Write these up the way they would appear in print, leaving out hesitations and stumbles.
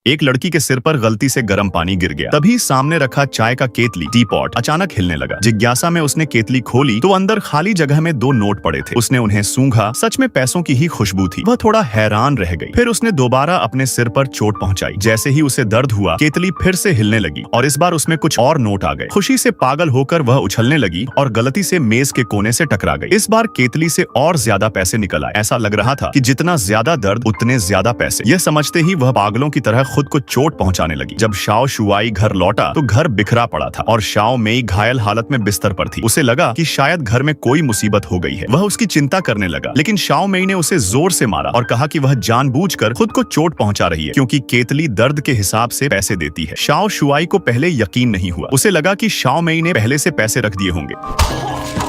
एक लड़की के सिर पर गलती से गर्म पानी गिर गया। तभी सामने रखा चाय का केतली टी पॉट अचानक हिलने लगा। जिज्ञासा में उसने केतली खोली तो अंदर खाली जगह में 2 नोट पड़े थे। उसने उन्हें सूंघा, सच में पैसों की ही खुशबू थी। वह थोड़ा हैरान रह गई। फिर उसने दोबारा अपने सिर पर चोट पहुंचाई। जैसे ही उसे दर्द हुआ, केतली फिर से हिलने लगी और इस बार उसमें कुछ और नोट आ गए। खुशी से पागल होकर वह उछलने लगी और गलती से मेज के कोने से टकरा गई। इस बार केतली से और ज्यादा पैसे निकल आए। ऐसा लग रहा था कि जितना ज्यादा दर्द उतने ज्यादा पैसे। यह समझते ही वह पागलों की तरह खुद को चोट पहुंचाने लगी। जब शाओ शुआई घर लौटा तो घर बिखरा पड़ा था और शाओ मेई घायल हालत में बिस्तर पर थी। उसे लगा कि शायद घर में कोई मुसीबत हो गई है। वह उसकी चिंता करने लगा, लेकिन शाओ मेई ने उसे जोर से मारा और कहा कि वह जानबूझकर खुद को चोट पहुंचा रही है क्योंकि केतली दर्द के हिसाब से पैसे देती है। शाओ शुआई को पहले यकीन नहीं हुआ। उसे लगा कि शाओ मेई ने पहले से पैसे रख दिए होंगे।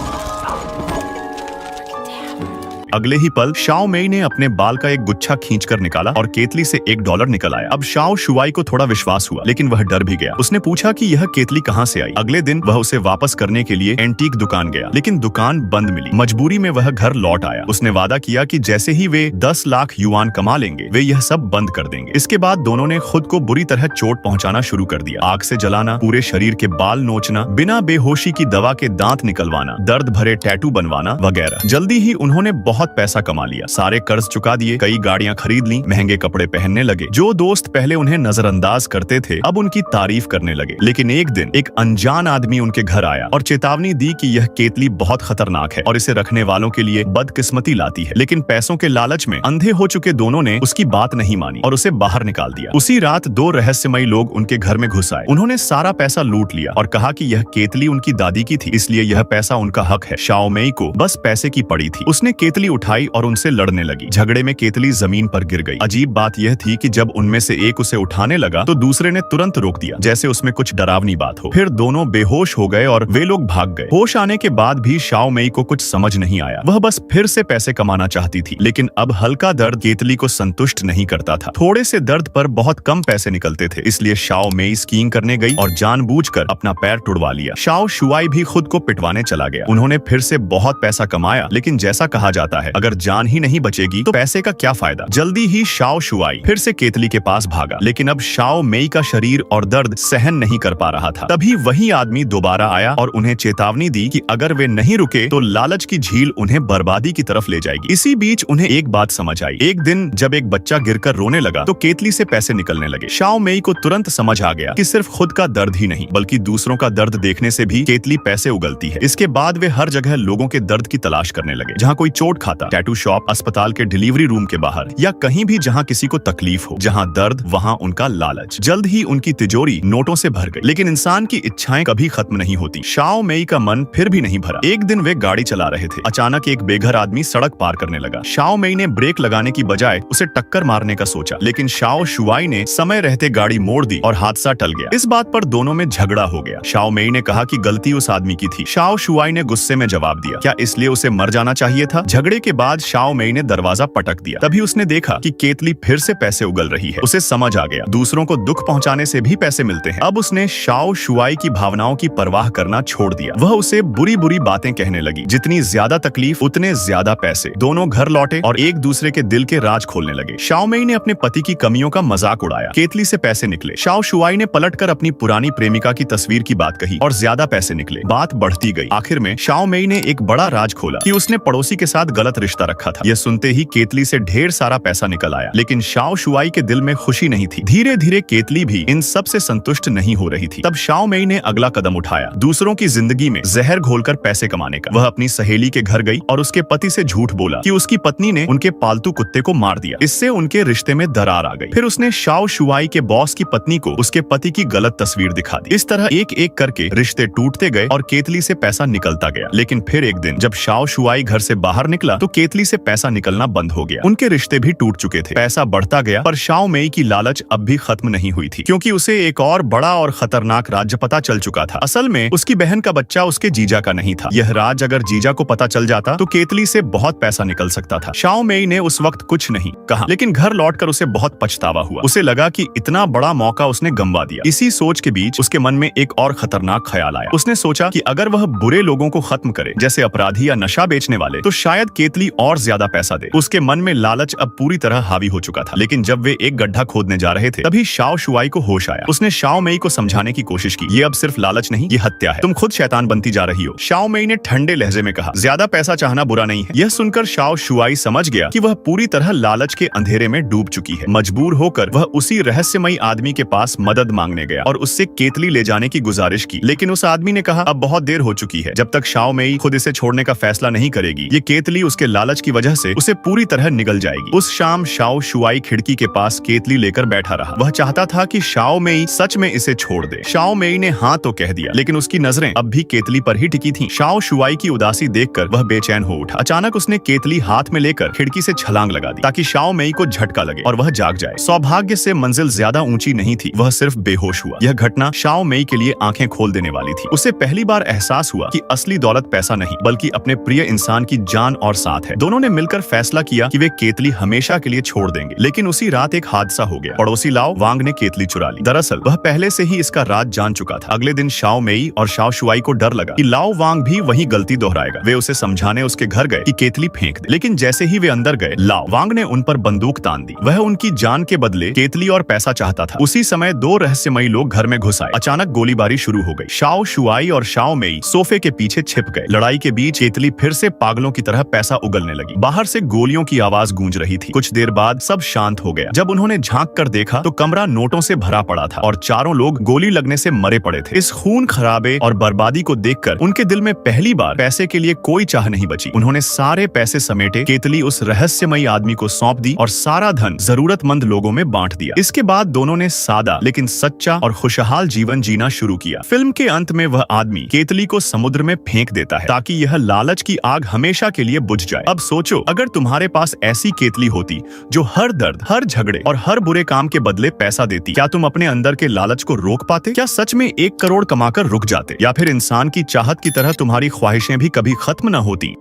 अगले ही पल शाओ मेई ने अपने बाल का एक गुच्छा खींचकर निकाला और केतली से $1 निकल आया। अब शाओ शुआई को थोड़ा विश्वास हुआ, लेकिन वह डर भी गया। उसने पूछा कि यह केतली कहां से आई। अगले दिन वह उसे वापस करने के लिए एंटीक दुकान गया, लेकिन दुकान बंद मिली। मजबूरी में वह घर लौट आया। उसने वादा किया कि जैसे ही वे 10 लाख युआन कमा लेंगे, वे यह सब बंद कर देंगे। इसके बाद दोनों ने खुद को बुरी तरह चोट पहुंचाना शुरू कर दिया। आग से जलाना, पूरे शरीर के बाल नोचना, बिना बेहोशी की दवा के दांत निकलवाना, दर्द भरे टैटू बनवाना वगैरह। जल्दी ही उन्होंने बहुत पैसा कमा लिया। सारे कर्ज चुका दिए, कई गाड़ियां खरीद ली, महंगे कपड़े पहनने लगे। जो दोस्त पहले उन्हें नजरअंदाज करते थे अब उनकी तारीफ करने लगे। लेकिन एक दिन एक अनजान आदमी उनके घर आया और चेतावनी दी कि यह केतली बहुत खतरनाक है और इसे रखने वालों के लिए बदकिस्मती लाती है। लेकिन पैसों के लालच में अंधे हो चुके दोनों ने उसकी बात नहीं मानी और उसे बाहर निकाल दिया। उसी रात 2 रहस्यमयी लोग उनके घर में घुस आए। उन्होंने सारा पैसा लूट लिया और कहा कि यह केतली उनकी दादी की थी, इसलिए यह पैसा उनका हक है। शाओ मेई को बस पैसे की पड़ी थी। उसने केतली उठाई और उनसे लड़ने लगी। झगड़े में केतली जमीन पर गिर गई। अजीब बात यह थी कि जब उनमें से एक उसे उठाने लगा तो दूसरे ने तुरंत रोक दिया, जैसे उसमें कुछ डरावनी बात हो। फिर दोनों बेहोश हो गए और वे लोग भाग गए। होश आने के बाद भी शाओ मेई को कुछ समझ नहीं आया। वह बस फिर से पैसे कमाना चाहती थी, लेकिन अब हल्का दर्द केतली को संतुष्ट नहीं करता था। थोड़े से दर्द पर बहुत कम पैसे निकलते थे, इसलिए शाओ मेई स्कीइंग करने गई और जानबूझकर अपना पैर तुड़वा लिया। शाओ शुआई भी खुद को पिटवाने चला गया। उन्होंने फिर से बहुत पैसा कमाया, लेकिन जैसा कहा जाता है, अगर जान ही नहीं बचेगी तो पैसे का क्या फायदा। जल्दी ही शाओ शुआई फिर से केतली के पास भागा, लेकिन अब शाओ मेई का शरीर और दर्द सहन नहीं कर पा रहा था। तभी वही आदमी दोबारा आया और उन्हें चेतावनी दी कि अगर वे नहीं रुके तो लालच की झील उन्हें बर्बादी की तरफ ले जाएगी। इसी बीच उन्हें एक बात समझ आई। एक दिन जब एक बच्चा गिरकर रोने लगा तो केतली से पैसे निकलने लगे। शाओ मेई को तुरंत समझ आ गया कि सिर्फ खुद का दर्द ही नहीं बल्कि दूसरों का दर्द देखने से भी केतली पैसे उगलती है। इसके बाद वे हर जगह लोगों के दर्द की तलाश करने लगे। जहाँ कोई चोट खाता, टैटू शॉप, अस्पताल के डिलीवरी रूम के बाहर या कहीं भी जहां किसी को तकलीफ हो। जहां दर्द वहां उनका लालच। जल्द ही उनकी तिजोरी नोटों से भर गई। लेकिन इंसान की इच्छाएं कभी खत्म नहीं होती। शाओ मेई का मन फिर भी नहीं भरा। एक दिन वे गाड़ी चला रहे थे। अचानक एक बेघर आदमी सड़क पार करने लगा। शाओ मेई ने ब्रेक लगाने की बजाय उसे टक्कर मारने का सोचा, लेकिन शाओ शुआई ने समय रहते गाड़ी मोड़ दी और हादसा टल गया। इस बात पर दोनों में झगड़ा हो गया। शाओ मेई ने कहा कि गलती उस आदमी की थी। शाओ शुआई ने गुस्से में जवाब दिया, क्या इसलिए उसे मर जाना चाहिए था? झगड़े के बाद शाओ मेई ने दरवाजा पटक दिया। तभी उसने देखा कि केतली फिर से पैसे उगल रही है। उसे समझ आ गया, दूसरों को दुख पहुंचाने से भी पैसे मिलते हैं। अब उसने शाओ शुआई की भावनाओं की परवाह करना छोड़ दिया। वह उसे बुरी बुरी बातें कहने लगी। जितनी ज्यादा तकलीफ उतने ज्यादा पैसे। दोनों घर लौटे और एक दूसरे के दिल के राज खोलने लगे। शाओ मेई ने अपने पति की कमियों का मजाक उड़ाया। केतली से पैसे निकले। शाओ शुआई ने पलटकर अपनी पुरानी प्रेमिका की तस्वीर की बात कही और ज्यादा पैसे निकले। बात बढ़ती गई। आखिर में शाओ मेई ने एक बड़ा राज खोला कि उसने पड़ोसी के साथ गलत रिश्ता रखा था। यह सुनते ही केतली से ढेर सारा पैसा निकल आया, लेकिन शाओ शुआई के दिल में खुशी नहीं थी। धीरे धीरे केतली भी इन सब से संतुष्ट नहीं हो रही थी। तब शाओ मेई ने अगला कदम उठाया, दूसरों की जिंदगी में जहर घोलकर पैसे कमाने का। वह अपनी सहेली के घर गई और उसके पति से झूठ बोला कि उसकी पत्नी ने उनके पालतू कुत्ते को मार दिया। इससे उनके रिश्ते में दरार आ गई। फिर उसने शाओ शुआई के बॉस की पत्नी को उसके पति की गलत तस्वीर दिखा दी। इस तरह एक एक करके रिश्ते टूटते गए और केतली से पैसा निकलता गया। लेकिन फिर एक दिन जब शाओ शुआई घर से बाहर निकला तो केतली से पैसा निकलना बंद हो गया। उनके रिश्ते भी टूट चुके थे। पैसा बढ़ता गया, पर शाओ मेई की लालच अब भी खत्म नहीं हुई थी, क्योंकि उसे एक और बड़ा और खतरनाक राज पता चल चुका था। असल में उसकी बहन का बच्चा उसके जीजा का नहीं था। यह राज अगर जीजा को पता चल जाता तो केतली से बहुत पैसा निकल सकता था। शाओ मेई ने उस वक्त कुछ नहीं कहा, लेकिन घर लौटकर उसे बहुत पछतावा हुआ। उसे लगा कि इतना बड़ा मौका उसने गंवा दिया। इसी सोच के बीच उसके मन में एक और खतरनाक ख्याल आया। उसने सोचा कि अगर वह बुरे लोगों को खत्म करे, जैसे अपराधी या नशा बेचने वाले, तो शायद केतली और ज्यादा पैसा दे। उसके मन में लालच अब पूरी तरह हावी हो चुका था। लेकिन जब वे एक गड्ढा खोदने जा रहे थे तभी शाओ शुआई को होश आया। उसने शाओ मेई को समझाने की कोशिश की, ये अब सिर्फ लालच नहीं, ये हत्या है। तुम खुद शैतान बनती जा रही हो। शाओ मेई ने ठंडे लहजे में कहा, ज्यादा पैसा चाहना बुरा नहीं है। यह सुनकर शाओ शुआई समझ गया कि वह पूरी तरह लालच के अंधेरे में डूब चुकी है। मजबूर होकर वह उसी रहस्यमयी आदमी के पास मदद मांगने गया और उससे केतली ले जाने की गुजारिश की। लेकिन उस आदमी ने कहा, अब बहुत देर हो चुकी है। जब तक शाओ मेई खुद इसे छोड़ने का फैसला नहीं करेगी, ये केतली उसके लालच की वजह से उसे पूरी तरह निगल जाएगी। उस शाम शाओ शुआई खिड़की के पास केतली लेकर बैठा रहा। वह चाहता था कि शाओ मेई सच में इसे छोड़ दे। शाओ मेई ने हाँ तो कह दिया, लेकिन उसकी नजरें अब भी केतली पर ही टिकी थीं। शाओ शुआई की उदासी देखकर वह बेचैन हो उठा। अचानक उसने केतली हाथ में लेकर खिड़की से छलांग लगा दी ताकि शाओ मेई को झटका लगे और वह जाग जाए। सौभाग्य से मंजिल ज्यादा ऊंची नहीं थी, वह सिर्फ बेहोश हुआ। यह घटना शाओ मेई के लिए आंखें खोल देने वाली थी। उसे पहली बार एहसास हुआ कि असली दौलत पैसा नहीं बल्कि अपने प्रिय इंसान की जान और साथ है। दोनों ने मिलकर फैसला किया कि वे केतली हमेशा के लिए छोड़ देंगे। लेकिन उसी रात एक हादसा हो गया। पड़ोसी लाओ वांग ने केतली चुरा ली। दरअसल वह पहले से ही इसका राज जान चुका था। अगले दिन शाओ मेई और शाओ शुआई को डर लगा कि लाओ वांग भी वही गलती दोहराएगा। वे उसे समझाने उसके घर गए कि केतली फेंक दे। लेकिन जैसे ही वे अंदर गए, लाओ वांग ने उन पर बंदूक तान दी। वह उनकी जान के बदले केतली और पैसा चाहता था। उसी समय दो रहस्यमयी लोग घर में घुस आए। अचानक गोलीबारी शुरू हो गई। शाओ शुआई और शाओ मेई सोफे के पीछे छिप गए। लड़ाई के बीच केतली फिर से पागलों की तरह पैसा उगलने लगी। बाहर से गोलियों की आवाज गूंज रही थी। कुछ देर बाद सब शांत हो गया। जब उन्होंने झांक कर देखा तो कमरा नोटों से भरा पड़ा था और चारों लोग गोली लगने से मरे पड़े थे। इस खून खराबे और बर्बादी को देखकर उनके दिल में पहली बार पैसे के लिए कोई चाह नहीं बची। उन्होंने सारे पैसे समेटे, केतली उस रहस्यमयी आदमी को सौंप दी और सारा धन जरूरतमंद लोगों में बांट दिया। इसके बाद दोनों ने सादा लेकिन सच्चा और खुशहाल जीवन जीना शुरू किया। फिल्म के अंत में वह आदमी केतली को समुद्र में फेंक देता है ताकि यह लालच की आग हमेशा के लिए बुझ जाए। अब सोचो, अगर तुम्हारे पास ऐसी केतली होती जो हर दर्द, हर झगड़े और हर बुरे काम के बदले पैसा देती, क्या तुम अपने अंदर के लालच को रोक पाते? क्या सच में 1 करोड़ कमाकर रुक जाते? या फिर इंसान की चाहत की तरह तुम्हारी ख्वाहिशें भी कभी खत्म न होती?